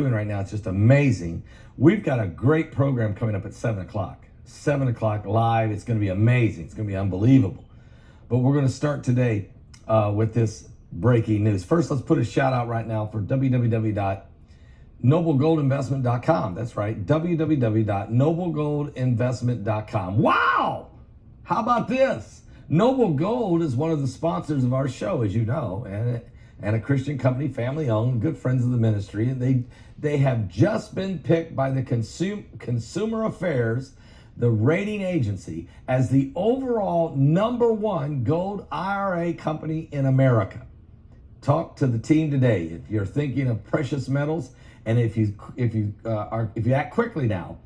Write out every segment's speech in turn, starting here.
doing right now. It's just amazing. We've got a great program coming up at 7 o'clock. 7 o'clock live. It's going to be amazing. It's going to be unbelievable. But we're going to start today with this breaking news. First, let's put a shout out right now for www.noblegoldinvestment.com. That's right, www.noblegoldinvestment.com. Wow! How about this? Noble Gold is one of the sponsors of our show, as you know, and a Christian company, family owned, good friends of the ministry. And they have just been picked by the Consumer Affairs, the rating agency, as the overall #1 gold IRA company in America. Talk to the team today if you're thinking of precious metals, and if you act quickly now,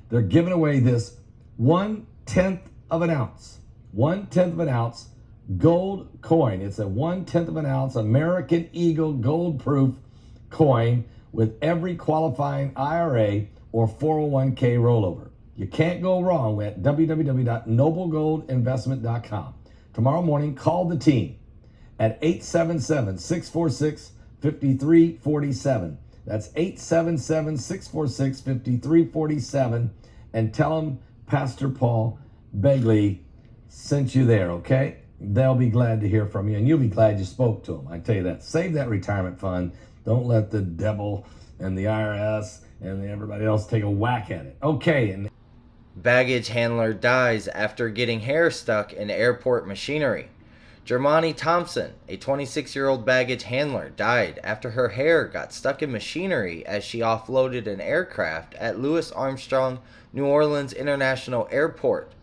they're giving away this 1/10 of an ounce. 1/10 of an ounce gold coin. It's a 1/10 of an ounce American Eagle gold proof coin with every qualifying IRA or 401k rollover. You can't go wrong at www.noblegoldinvestment.com. Tomorrow morning, call the team at 877-646-5347. That's 877-646-5347, and tell them Pastor Paul Begley sent you there, okay? They'll be glad to hear from you, and you'll be glad you spoke to them. I tell you that. Save that retirement fund. Don't let the devil and the IRS and everybody else take a whack at it. Okay. And baggage handler dies after getting hair stuck in airport machinery. Germani Thompson, a 26-year-old baggage handler, died after her hair got stuck in machinery as she offloaded an aircraft at Louis Armstrong New Orleans International Airport.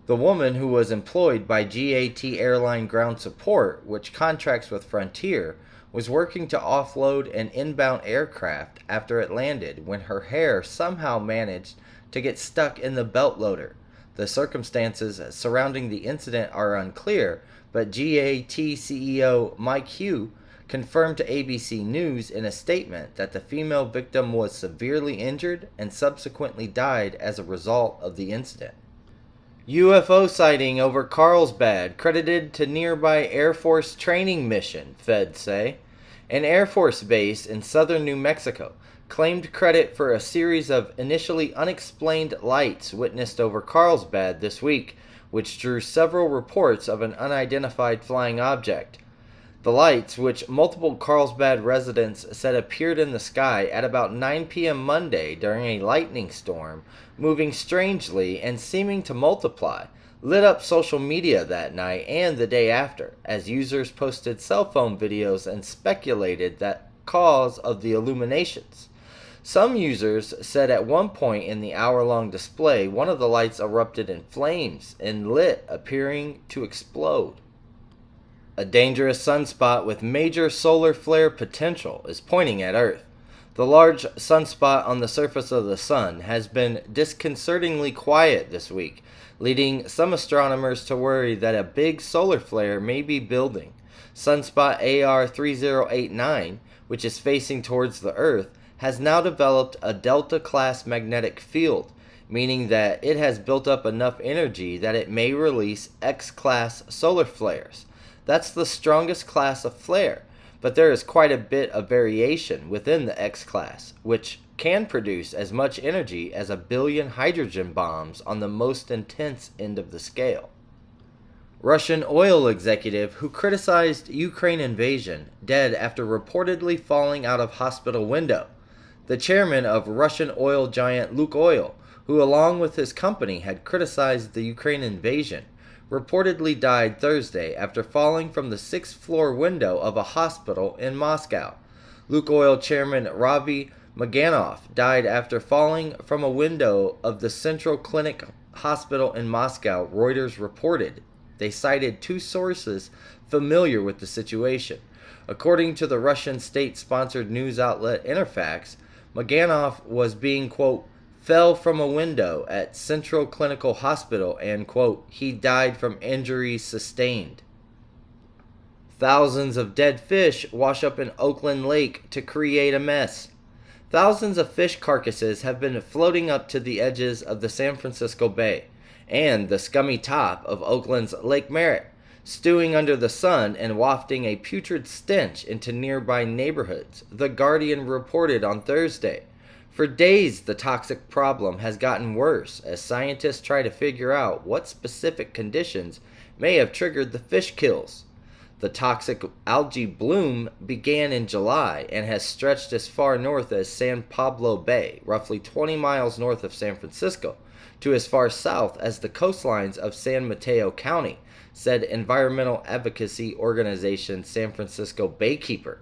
The woman, who was employed by GAT Airline Ground Support, which contracts with Frontier, was working to offload an inbound aircraft after it landed when her hair somehow managed to get stuck in the belt loader. The circumstances surrounding the incident are unclear, but GAT CEO Mike Hugh confirmed to ABC News in a statement that the female victim was severely injured and subsequently died as a result of the incident. UFO sighting over Carlsbad credited to nearby Air Force training mission, feds say. An Air Force base in southern New Mexico claimed credit for a series of initially unexplained lights witnessed over Carlsbad this week, which drew several reports of an unidentified flying object. The lights, which multiple Carlsbad residents said appeared in the sky at about 9 p.m. Monday during a lightning storm, moving strangely and seeming to multiply, lit up social media that night and the day after, as users posted cell phone videos and speculated the cause of the illuminations. Some users said at one point in the hour-long display, one of the lights erupted in flames and lit, appearing to explode. A dangerous sunspot with major solar flare potential is pointing at Earth. The large sunspot on the surface of the sun has been disconcertingly quiet this week, leading some astronomers to worry that a big solar flare may be building. Sunspot AR3089, which is facing towards the Earth, has now developed a Delta-class magnetic field, meaning that it has built up enough energy that it may release X-class solar flares. That's the strongest class of flare, but there is quite a bit of variation within the X-class, which can produce as much energy as 1 billion hydrogen bombs on the most intense end of the scale. Russian oil executive who criticized Ukraine invasion dead after reportedly falling out of hospital window. The chairman of Russian oil giant Lukoil, who along with his company had criticized the Ukraine invasion, reportedly died Thursday after falling from the 6th-floor window of a hospital in Moscow. Lukoil chairman Ravi Maganov died after falling from a window of the Central Clinic Hospital in Moscow, Reuters reported. They cited two sources familiar with the situation. According to the Russian state-sponsored news outlet Interfax, Maganov was being, quote, fell from a window at Central Clinical Hospital and, quote, he died from injuries sustained. Thousands of dead fish wash up in Oakland Lake to create a mess. Thousands of fish carcasses have been floating up to the edges of the San Francisco Bay and the scummy top of Oakland's Lake Merritt stewing under the sun and wafting a putrid stench into nearby neighborhoods, The Guardian reported on Thursday. For days, the toxic problem has gotten worse as scientists try to figure out what specific conditions may have triggered the fish kills. The toxic algae bloom began in July and has stretched as far north as San Pablo Bay, roughly 20 miles north of San Francisco, to as far south as the coastlines of San Mateo County, said environmental advocacy organization San Francisco Baykeeper.